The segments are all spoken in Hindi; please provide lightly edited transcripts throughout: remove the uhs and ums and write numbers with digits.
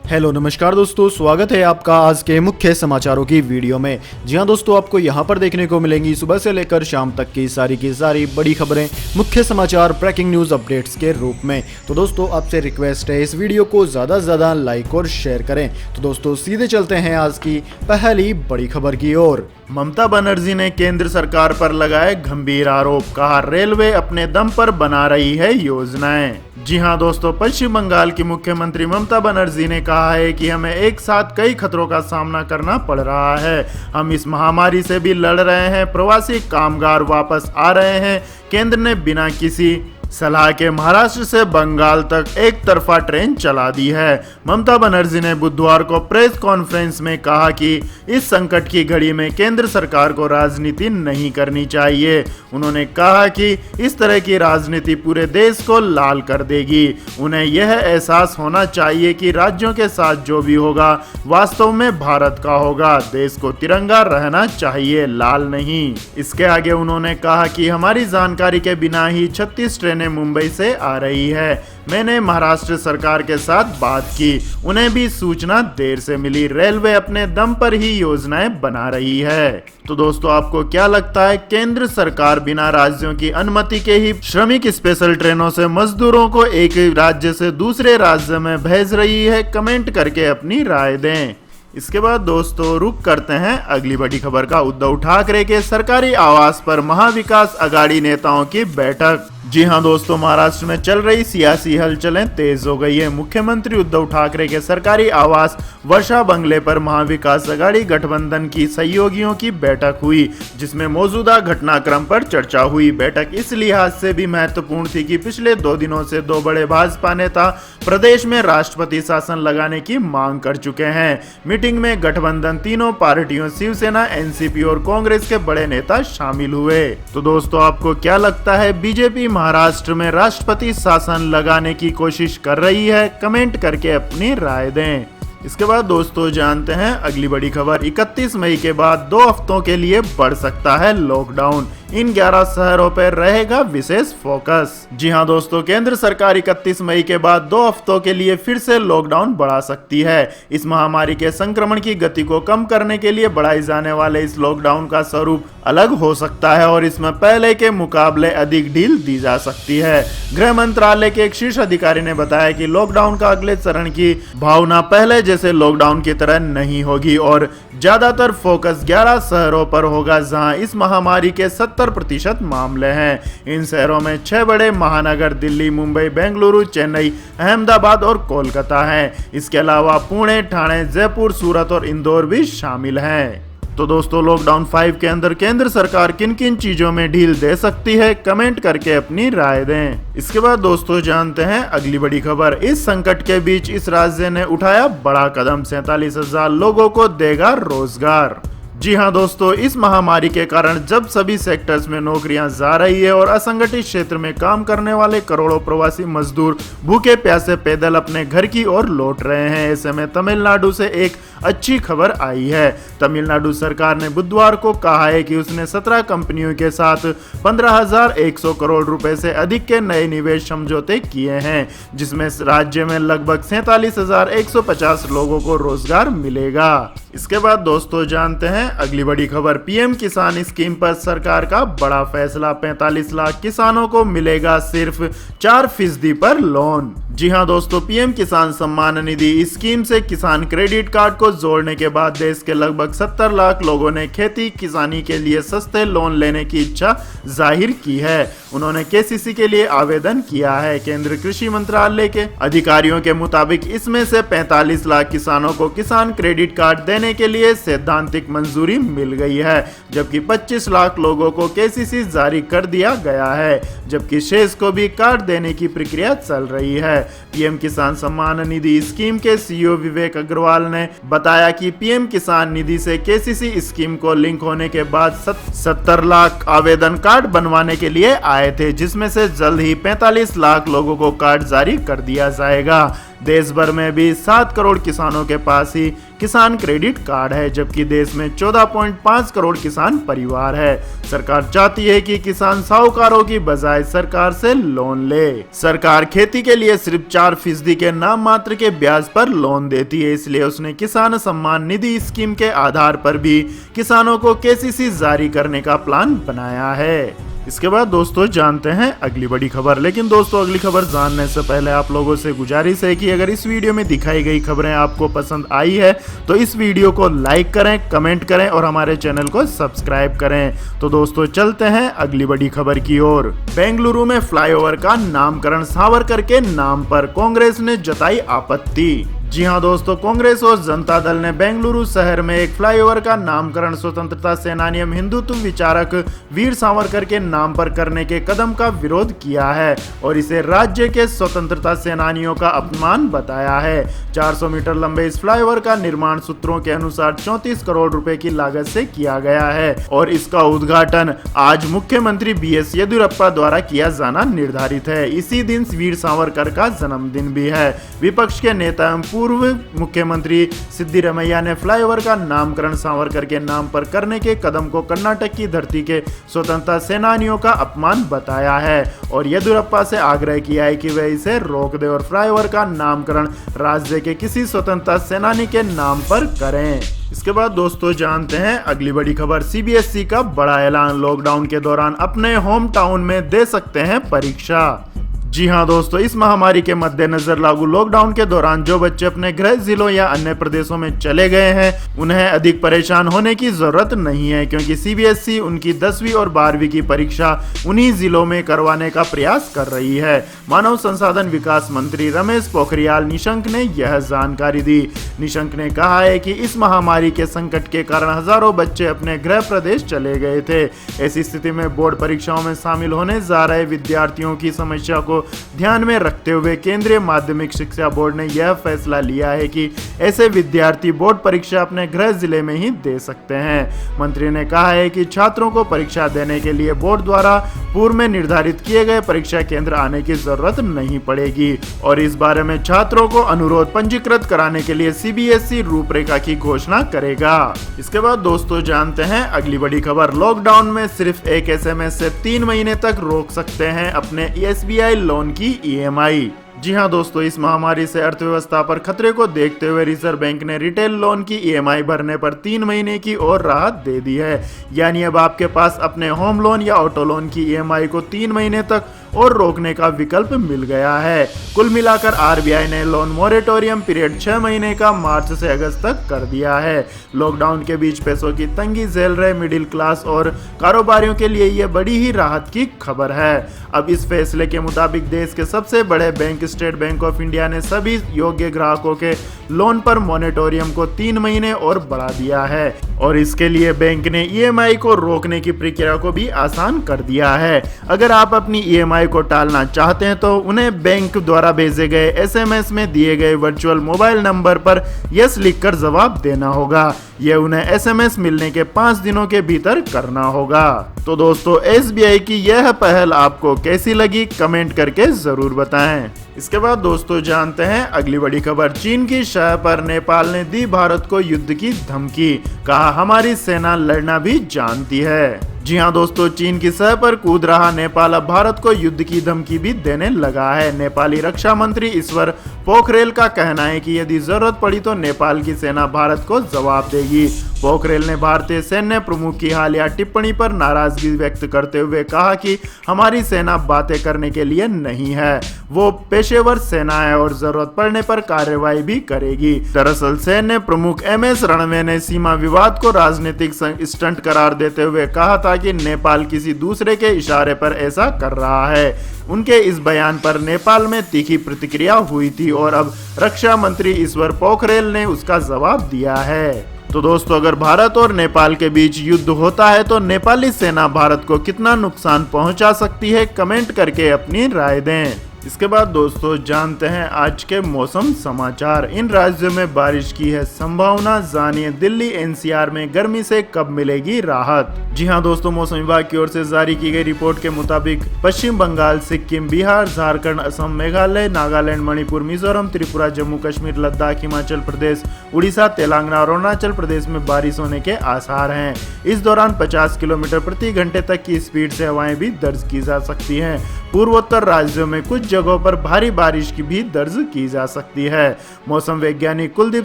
हेलो नमस्कार दोस्तों, स्वागत है आपका आज के मुख्य समाचारों की वीडियो में। जी हां दोस्तों, आपको यहां पर देखने को मिलेंगी सुबह से लेकर शाम तक की सारी बड़ी खबरें, मुख्य समाचार, ब्रेकिंग न्यूज अपडेट्स के रूप में। तो दोस्तों आपसे रिक्वेस्ट है इस वीडियो को ज़्यादा से ज़्यादा लाइक और शेयर करें। तो दोस्तों सीधे चलते हैं आज की पहली बड़ी खबर की ओर। ममता बनर्जी ने केंद्र सरकार पर लगाए गंभीर आरोप, कहा रेलवे अपने दम पर बना रही है योजनाएं। जी हां दोस्तों, पश्चिम बंगाल की मुख्यमंत्री ममता बनर्जी ने कहा है कि हमें एक साथ कई खतरों का सामना करना पड़ रहा है। हम इस महामारी से भी लड़ रहे हैं, प्रवासी कामगार वापस आ रहे हैं। केंद्र ने बिना किसी सलाह के महाराष्ट्र से बंगाल तक एक तरफा ट्रेन चला दी है। ममता बनर्जी ने बुधवार को प्रेस कॉन्फ्रेंस में कहा कि इस संकट की घड़ी में केंद्र सरकार को राजनीति नहीं करनी चाहिए। उन्होंने कहा कि इस तरह की राजनीति पूरे देश को लाल कर देगी। उन्हें यह एहसास होना चाहिए कि राज्यों के साथ जो भी होगा वास्तव में भारत का होगा। देश को तिरंगा रहना चाहिए, लाल नहीं। इसके आगे उन्होंने कहा कि हमारी जानकारी के बिना ही 36 ट्रेन मुंबई से आ रही है। मैंने महाराष्ट्र सरकार के साथ बात की, उन्हें भी सूचना देर से मिली। रेलवे अपने दम पर ही योजनाएं बना रही है। तो दोस्तों आपको क्या लगता है, केंद्र सरकार बिना राज्यों की अनुमति के ही श्रमिक स्पेशल ट्रेनों से मजदूरों को एक राज्य से दूसरे राज्य में भेज रही है? कमेंट करके अपनी राय दें। इसके बाद दोस्तों रुक करते हैं अगली बड़ी खबर का। उद्धव ठाकरे के सरकारी आवास पर महाविकास अघाड़ी नेताओं की बैठक। जी हां दोस्तों, महाराष्ट्र में चल रही सियासी हलचलें तेज हो गई है। मुख्यमंत्री उद्धव ठाकरे के सरकारी आवास वर्षा बंगले पर महाविकास अघाड़ी गठबंधन की सहयोगियों की बैठक हुई, जिसमें मौजूदा घटनाक्रम पर चर्चा हुई। बैठक इस लिहाज से भी महत्वपूर्ण थी कि पिछले 2 दिनों से 2 बड़े भाजपा नेता प्रदेश में राष्ट्रपति शासन लगाने की मांग कर चुके हैं। मीटिंग में गठबंधन तीनों पार्टियों शिवसेना, एनसीपी और कांग्रेस के बड़े नेता शामिल हुए। तो दोस्तों आपको क्या लगता है, बीजेपी महाराष्ट्र में राष्ट्रपति शासन लगाने की कोशिश कर रही है? कमेंट करके अपनी राय दें। इसके बाद दोस्तों जानते हैं अगली बड़ी खबर। 31 मई के बाद 2 हफ्तों के लिए बढ़ सकता है लॉकडाउन, इन 11 शहरों पर रहेगा विशेष फोकस। जी हां दोस्तों, केंद्र सरकार 31 मई के बाद 2 हफ्तों के लिए फिर से लॉकडाउन बढ़ा सकती है। इस महामारी के संक्रमण की गति को कम करने के लिए बढ़ाई जाने वाले इस लॉकडाउन का स्वरूप अलग हो सकता है और इसमें पहले के मुकाबले अधिक ढील दी जा सकती है। गृह मंत्रालय के एक शीर्ष अधिकारी ने बताया कि लॉकडाउन का अगले चरण की भावना पहले जैसे लॉकडाउन की तरह नहीं होगी और ज्यादातर फोकस 11 शहरों पर होगा जहां इस महामारी के 70% मामले हैं। इन शहरों में 6 बड़े महानगर दिल्ली, मुंबई, बेंगलुरु, चेन्नई, अहमदाबाद और कोलकाता हैं। इसके अलावा पुणे, ठाणे, जयपुर, सूरत और इंदौर भी शामिल हैं। तो दोस्तों लॉकडाउन 5 के अंदर केंद्र सरकार किन किन चीजों में ढील दे सकती है? कमेंट करके अपनी राय दें। इसके बाद दोस्तों जानते हैं अगली बड़ी खबर। इस संकट के बीच इस राज्य ने उठाया बड़ा कदम, 47,000 लोगों को देगा रोजगार। जी हां दोस्तों, इस महामारी के कारण जब सभी सेक्टर्स में नौकरियां जा रही है और असंगठित क्षेत्र में काम करने वाले करोड़ों प्रवासी मजदूर भूखे प्यासे पैदल अपने घर की ओर लौट रहे हैं, ऐसे में तमिलनाडु से एक अच्छी खबर आई है। तमिलनाडु सरकार ने बुधवार को कहा है कि उसने 17 कंपनियों के साथ 15,100 करोड़ रुपए से अधिक के नए निवेश समझौते किए हैं, जिसमें राज्य में लगभग 47,150 लोगों को रोजगार मिलेगा। इसके बाद दोस्तों जानते हैं अगली बड़ी खबर। पीएम किसान स्कीम पर सरकार का बड़ा फैसला, 45 लाख किसानों को मिलेगा सिर्फ 4% पर लोन। जी हां दोस्तों, पीएम किसान सम्मान निधि स्कीम से किसान क्रेडिट कार्ड को जोड़ने के बाद देश के लगभग 70 लाख लोगों ने खेती किसानी के लिए सस्ते लोन लेने की इच्छा जाहिर की है। उन्होंने केसीसी के लिए आवेदन किया है। केंद्र कृषि मंत्रालय के अधिकारियों के मुताबिक इसमें से 45 लाख किसानों को किसान क्रेडिट कार्ड देने के लिए सैद्धांतिक मंजूरी मिल गई है, जबकि 25 लाख लोगों को केसीसी जारी कर दिया गया है, जबकि शेष को भी कार्ड देने की प्रक्रिया चल रही है। पीएम किसान सम्मान निधि स्कीम के सीईओ विवेक अग्रवाल ने बताया कि पीएम किसान निधि से केसीसी स्कीम को लिंक होने के बाद 70 लाख आवेदन कार्ड बनवाने के लिए आए थे, जिसमें से जल्द ही 45 लाख लोगों को कार्ड जारी कर दिया जाएगा। देश भर में भी 7 करोड़ किसानों के पास ही किसान क्रेडिट कार्ड है, जबकि देश में 14.5 करोड़ किसान परिवार है। सरकार चाहती है कि किसान साहूकारों की बजाय सरकार से लोन ले। सरकार खेती के लिए सिर्फ 4% के नाम मात्र के ब्याज पर लोन देती है, इसलिए उसने किसान सम्मान निधि स्कीम के आधार पर भी किसानों को केसीसी जारी करने का प्लान बनाया है। इसके बाद दोस्तों जानते हैं अगली बड़ी खबर। लेकिन दोस्तों अगली खबर जानने से पहले आप लोगों से गुजारिश है कि अगर इस वीडियो में दिखाई गई खबरें आपको पसंद आई है तो इस वीडियो को लाइक करें, कमेंट करें और हमारे चैनल को सब्सक्राइब करें। तो दोस्तों चलते हैं अगली बड़ी खबर की ओर। बेंगलुरु में फ्लाईओवर का नामकरण सावरकर के नाम पर, कांग्रेस ने जताई आपत्ति। जी हां दोस्तों, कांग्रेस और जनता दल ने बेंगलुरु शहर में एक फ्लाईओवर का नामकरण स्वतंत्रता सेनानी एवं हिंदुत्व विचारक वीर सावरकर के नाम पर करने के कदम का विरोध किया है और इसे राज्य के स्वतंत्रता सेनानियों का अपमान बताया है। 400 मीटर लंबे इस फ्लाईओवर का निर्माण सूत्रों के अनुसार 34 करोड़ रुपए की लागत से किया गया है और इसका उद्घाटन आज मुख्यमंत्री BS येदियुरप्पा द्वारा किया जाना निर्धारित है। इसी दिन वीर सावरकर का जन्मदिन भी है। विपक्ष के नेता एवं पूर्व मुख्यमंत्री सिद्धिरमैया ने फ्लाईओवर का नामकरण सावरकर के नाम पर करने के कदम को कर्नाटक की धरती के स्वतंत्रता सेनानियों का अपमान बताया है और येदियुरप्पा से आग्रह किया है कि वे इसे रोक दे और फ्लाईओवर का नामकरण राज्य के किसी स्वतंत्रता सेनानी के नाम पर करें। इसके बाद दोस्तों जानते हैं अगली बड़ी खबर। CBSE का बड़ा ऐलान, लॉकडाउन के दौरान अपने होम टाउन में दे सकते हैं परीक्षा। जी हां दोस्तों, इस महामारी के मद्देनजर लागू लॉकडाउन के दौरान जो बच्चे अपने गृह जिलों या अन्य प्रदेशों में चले गए हैं उन्हें अधिक परेशान होने की जरूरत नहीं है, क्योंकि CBSE उनकी 10वीं और 12वीं की परीक्षा उन्हीं जिलों में करवाने का प्रयास कर रही है। मानव संसाधन विकास मंत्री रमेश पोखरियाल निशंक ने यह जानकारी दी। निशंक ने कहा है कि इस महामारी के संकट के कारण हजारों बच्चे अपने गृह प्रदेश चले गए थे। ऐसी स्थिति में बोर्ड परीक्षाओं में शामिल होने जा रहे विद्यार्थियों की समस्या को ध्यान में रखते हुए केंद्रीय माध्यमिक शिक्षा बोर्ड ने यह फैसला लिया है कि ऐसे विद्यार्थी बोर्ड परीक्षा अपने गृह जिले में ही दे सकते हैं। मंत्री ने कहा है कि छात्रों को परीक्षा देने के लिए बोर्ड द्वारा पूर्व में निर्धारित किए गए परीक्षा केंद्र आने की जरूरत नहीं पड़ेगी और इस बारे में छात्रों को अनुरोध पंजीकृत कराने के लिए CBSE रूपरेखा की घोषणा करेगा। इसके बाद दोस्तों जानते हैं अगली बड़ी खबर। लॉकडाउन में सिर्फ एक SMS से 3 महीने तक रोक सकते हैं अपने SBI लोन की EMI। जी हां दोस्तों, इस महामारी से अर्थव्यवस्था पर खतरे को देखते हुए रिजर्व बैंक ने रिटेल लोन की EMI भरने पर 3 महीने की और राहत दे दी है। यानी अब आपके पास अपने होम लोन या ऑटो लोन की EMI को 3 महीने तक और रोकने का विकल्प मिल गया है। कुल मिलाकर RBI ने लोन मोरेटोरियम पीरियड 6 महीने का मार्च से अगस्त तक कर दिया है। लॉकडाउन के बीच पैसों की तंगी झेल रहे मिडिल क्लास और कारोबारियों के लिए यह बड़ी ही राहत की खबर है। अब इस फैसले के मुताबिक देश के सबसे बड़े bank state bank of India ने सभी योग्य ग्राहकों के लोन पर मोरेटोरियम को 3 महीने और बढ़ा दिया है और इसके लिए बैंक ने EMI को रोकने की प्रक्रिया को भी आसान कर दिया है। अगर आप अपनी EMI को टालना चाहते हैं तो उन्हें बैंक द्वारा भेजे गए SMS में दिए गए वर्चुअल मोबाइल नंबर पर यस लिखकर जवाब देना होगा। यह उन्हें SMS मिलने के 5 दिनों के भीतर करना होगा। तो दोस्तों SBI की यह पहल आपको कैसी लगी कमेंट करके जरूर बताएं। इसके बाद दोस्तों जानते हैं अगली बड़ी खबर। चीन की शह पर नेपाल ने दी भारत को युद्ध की धमकी, कहा हमारी सेना लड़ना भी जानती है। जी हां दोस्तों, चीन की सह पर कूद रहा नेपाल अब भारत को युद्ध की धमकी भी देने लगा है। नेपाली रक्षा मंत्री ईश्वर पोखरेल का कहना है कि यदि जरूरत पड़ी तो नेपाल की सेना भारत को जवाब देगी। पोखरेल ने भारतीय सैन्य प्रमुख की हालिया टिप्पणी पर नाराजगी व्यक्त करते हुए कहा कि हमारी सेना बातें करने के लिए नहीं है, वो पेशेवर सेना है और जरूरत पड़ने पर कार्रवाई भी करेगी। दरअसल सैन्य प्रमुख MS रणवे ने सीमा विवाद को राजनीतिक स्टंट करार देते हुए कहा था कि नेपाल किसी दूसरे के इशारे पर ऐसा कर रहा है। उनके इस बयान पर नेपाल में तीखी प्रतिक्रिया हुई थी और अब रक्षा मंत्री ईश्वर पोखरेल ने उसका जवाब दिया है। तो दोस्तों अगर भारत और नेपाल के बीच युद्ध होता है तो नेपाली सेना भारत को कितना नुकसान पहुंचा सकती है, कमेंट करके अपनी राय दें। इसके बाद दोस्तों जानते हैं आज के मौसम समाचार। इन राज्यों में बारिश की है संभावना, जानिए दिल्ली एनसीआर में गर्मी से कब मिलेगी राहत। जी हां दोस्तों, मौसम विभाग की ओर से जारी की गई रिपोर्ट के मुताबिक पश्चिम बंगाल, सिक्किम, बिहार, झारखंड, असम, मेघालय, नागालैंड, मणिपुर, मिजोरम, त्रिपुरा, जम्मू कश्मीर, लद्दाख, हिमाचल प्रदेश, उड़ीसा, तेलंगाना और अरुणाचल प्रदेश में बारिश होने के आसार हैं। इस दौरान 50 किलोमीटर प्रति घंटे तक की स्पीड से हवाएं भी दर्ज की जा सकती हैं। पूर्वोत्तर राज्यों में कुछ जगहों पर भारी बारिश की भी दर्ज की जा सकती है। मौसम वैज्ञानिक कुलदीप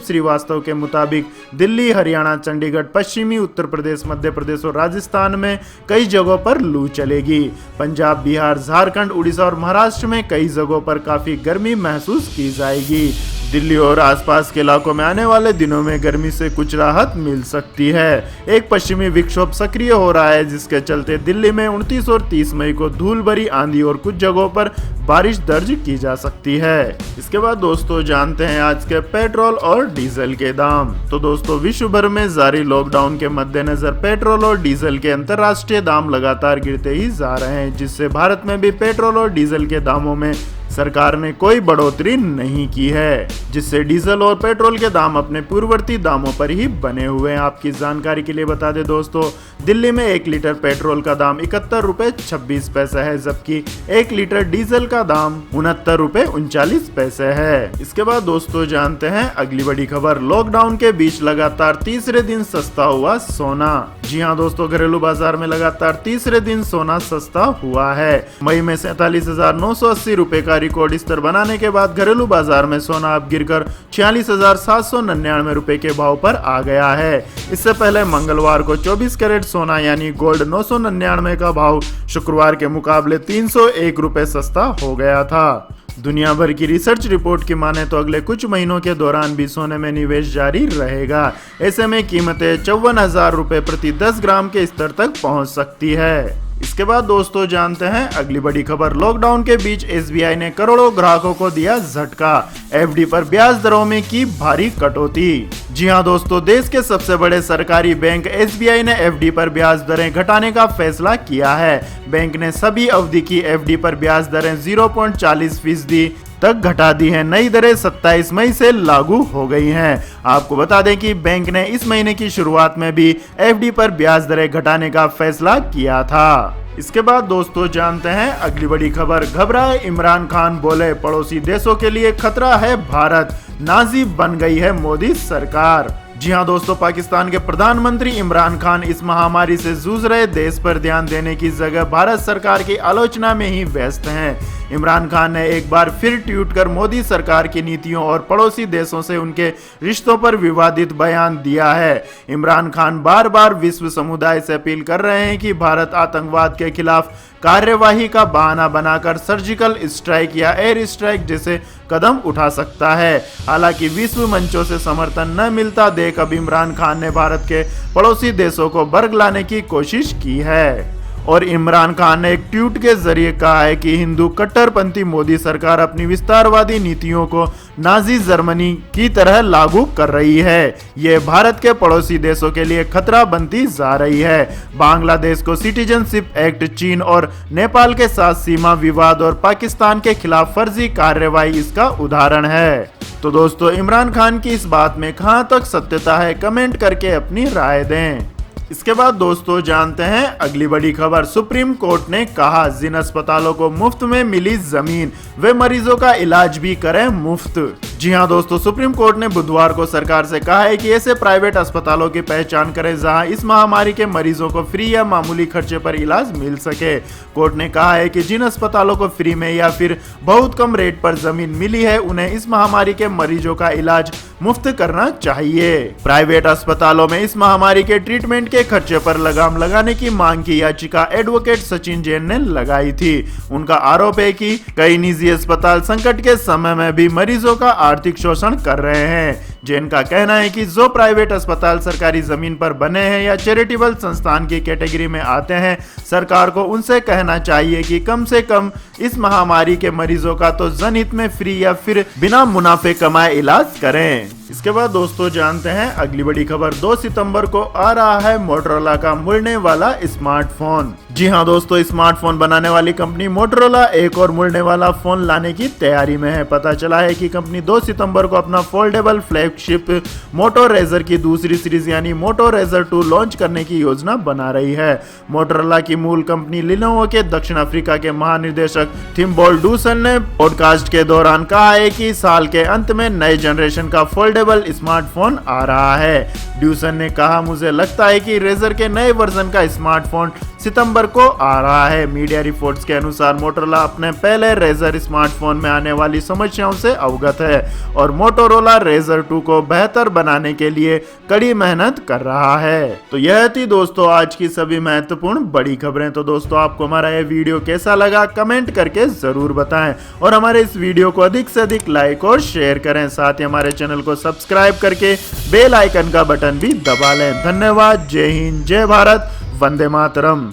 श्रीवास्तव के मुताबिक दिल्ली, हरियाणा, चंडीगढ़, पश्चिमी उत्तर प्रदेश, मध्य प्रदेश और राजस्थान में कई जगहों पर लू चलेगी। पंजाब, बिहार, झारखंड, उड़ीसा और महाराष्ट्र में कई जगहों पर काफी गर्मी महसूस की जाएगी। दिल्ली और आसपास के इलाकों में आने वाले दिनों में गर्मी से कुछ राहत मिल सकती है। एक पश्चिमी विक्षोभ सक्रिय हो रहा है, जिसके चलते दिल्ली में 29 और 30 मई को धूल भरी आंधी और कुछ जगहों पर बारिश दर्ज की जा सकती है। इसके बाद दोस्तों जानते हैं आज के पेट्रोल और डीजल के दाम। तो दोस्तों विश्व भर में जारी लॉकडाउन के मद्देनजर पेट्रोल और डीजल के अंतर्राष्ट्रीय दाम लगातार गिरते ही जा रहे हैं, जिससे भारत में भी पेट्रोल और डीजल के दामों में सरकार ने कोई बढ़ोतरी नहीं की है, जिससे डीजल और पेट्रोल के दाम अपने पूर्ववर्ती दामों पर ही बने हुए हैं। आपकी जानकारी के लिए बता दें दोस्तों, दिल्ली में 1 लीटर पेट्रोल का दाम 71 रुपए 26 पैसे है, जबकि 1 लीटर डीजल का दाम 69 रुपए 39 पैसे है। इसके बाद दोस्तों जानते हैं अगली बड़ी खबर। लॉकडाउन के बीच लगातार तीसरे दिन सस्ता हुआ सोना। जी हाँ दोस्तों, घरेलू बाजार में लगातार तीसरे दिन सोना सस्ता हुआ है। मई में 47,980 रुपए का रिकॉर्ड स्तर बनाने के बाद घरेलू बाजार में सोना अब गिरकर 46,799 रुपए के भाव पर आ गया है। इससे पहले मंगलवार को 24 कैरेट सोना यानी गोल्ड 999 का भाव शुक्रवार के मुकाबले 301 रुपए सस्ता हो गया था। दुनिया भर की रिसर्च रिपोर्ट की माने तो अगले कुछ महीनों के दौरान भी सोने में निवेश जारी रहेगा। ऐसे में कीमतें 54,000 रुपए प्रति 10 ग्राम के स्तर तक पहुंच सकती है। इसके बाद दोस्तों जानते हैं अगली बड़ी खबर। लॉकडाउन के बीच एसबीआई ने करोड़ों ग्राहकों को दिया झटका, एफडी पर ब्याज दरों में की भारी कटौती। जी हां दोस्तों, देश के सबसे बड़े सरकारी बैंक एसबीआई ने एफडी पर ब्याज दरें घटाने का फैसला किया है। बैंक ने सभी अवधि की एफडी पर ब्याज दरें 0.40% तक घटा दी है। नई दरें 27 मई से लागू हो गई हैं। आपको बता दें कि बैंक ने इस महीने की शुरुआत में भी एफडी पर ब्याज दरें घटाने का फैसला किया था। इसके बाद दोस्तों जानते हैं अगली बड़ी खबर। घबराए इमरान खान, बोले पड़ोसी देशों के लिए खतरा है भारत, नाजी बन गई है मोदी सरकार। जी हां दोस्तों, पाकिस्तान के प्रधानमंत्री इमरान खान इस महामारी से जूझ रहे देश पर ध्यान देने की जगह भारत सरकार की आलोचना में ही व्यस्त हैं। इमरान खान ने एक बार फिर ट्वीट कर मोदी सरकार की नीतियों और पड़ोसी देशों से उनके रिश्तों पर विवादित बयान दिया है। इमरान खान बार बार विश्व समुदाय से अपील कर रहे हैं कि भारत आतंकवाद के खिलाफ कार्यवाही का बहाना बनाकर सर्जिकल स्ट्राइक या एयर स्ट्राइक जैसे कदम उठा सकता है। हालांकि विश्व मंचों से समर्थन न मिलता देख अब इमरान खान ने भारत के पड़ोसी देशों को बरगलाने की कोशिश की है और इमरान खान ने एक ट्वीट के जरिए कहा है कि हिंदू कट्टरपंथी मोदी सरकार अपनी विस्तारवादी नीतियों को नाजी जर्मनी की तरह लागू कर रही है। ये भारत के पड़ोसी देशों के लिए खतरा बनती जा रही है। बांग्लादेश को सिटीजनशिप एक्ट, चीन और नेपाल के साथ सीमा विवाद और पाकिस्तान के खिलाफ फर्जी कार्रवाई इसका उदाहरण है। तो दोस्तों, इमरान खान की इस बात में कहां तक सत्यता है, कमेंट करके अपनी राय दें। इसके बाद दोस्तों जानते हैं अगली बड़ी खबर। सुप्रीम कोर्ट ने कहा जिन अस्पतालों को मुफ्त में मिली जमीन वे मरीजों का इलाज भी करें मुफ्त। जी हां दोस्तों, सुप्रीम कोर्ट ने बुधवार को सरकार से कहा है कि ऐसे प्राइवेट अस्पतालों की पहचान करें जहां इस महामारी के मरीजों को फ्री या मामूली खर्चे पर इलाज मिल सके। कोर्ट ने कहा है कि जिन अस्पतालों को फ्री में या फिर बहुत कम रेट पर जमीन मिली है उन्हें इस महामारी के मरीजों का इलाज मुफ्त करना चाहिए। प्राइवेट अस्पतालों में इस महामारी के ट्रीटमेंट के खर्चे पर लगाम लगाने की मांग की याचिका एडवोकेट सचिन जैन ने लगाई थी। उनका आरोप है कि कई निजी अस्पताल संकट के समय में भी मरीजों का आर्थिक शोषण कर रहे हैं। जैन का कहना है कि जो प्राइवेट अस्पताल सरकारी जमीन पर बने हैं या चैरिटेबल संस्थान की कैटेगरी में आते हैं, सरकार को उनसे कहना चाहिए कि कम से कम इस महामारी के मरीजों का तो जनहित में फ्री या फिर बिना मुनाफे कमाए इलाज करें। इसके बाद दोस्तों जानते हैं अगली बड़ी खबर। 2 सितंबर को आ रहा है मोटरोला का मुड़ने वाला स्मार्टफोन। जी हाँ दोस्तों, स्मार्टफोन बनाने वाली कंपनी मोटरोला एक और मुड़ने वाला फोन लाने की तैयारी में है। पता चला है कि कंपनी 2 सितंबर को अपना फोल्डेबल फ्लैगशिप मोटो रेजर की दूसरी सीरीज यानी मोटो रेजर 2 लॉन्च करने की योजना बना रही है। मोटरोला की मूल कंपनी लिनोवो के दक्षिण अफ्रीका के महानिदेशक थिम्बोल्ड डूसन ने पॉडकास्ट के दौरान कहा है कि साल के अंत में नए जनरेशन का फोल्डेबल स्मार्टफोन आ रहा है। ड्यूसन ने कहा, मुझे लगता है कि रेजर के नए वर्जन का स्मार्टफोन सितंबर को आ रहा है। मीडिया रिपोर्ट्स के अनुसार मोटरोला अपने पहले रेजर स्मार्टफोन में आने वाली समस्याओं से अवगत है और मोटोरोला रेजर 2 को बेहतर बनाने के लिए कड़ी मेहनत कर रहा है। तो यह थी दोस्तों आज की सभी महत्वपूर्ण बड़ी खबरें। तो दोस्तों आपको हमारा यह वीडियो कैसा लगा कमेंट करके जरूर बताएं और हमारे इस वीडियो को अधिक से अधिक लाइक और शेयर करें। साथ ही हमारे चैनल को सब्सक्राइब करके बेल आइकन का बटन भी दबा लें। धन्यवाद। जय हिंद, जय भारत, वंदे मातरम।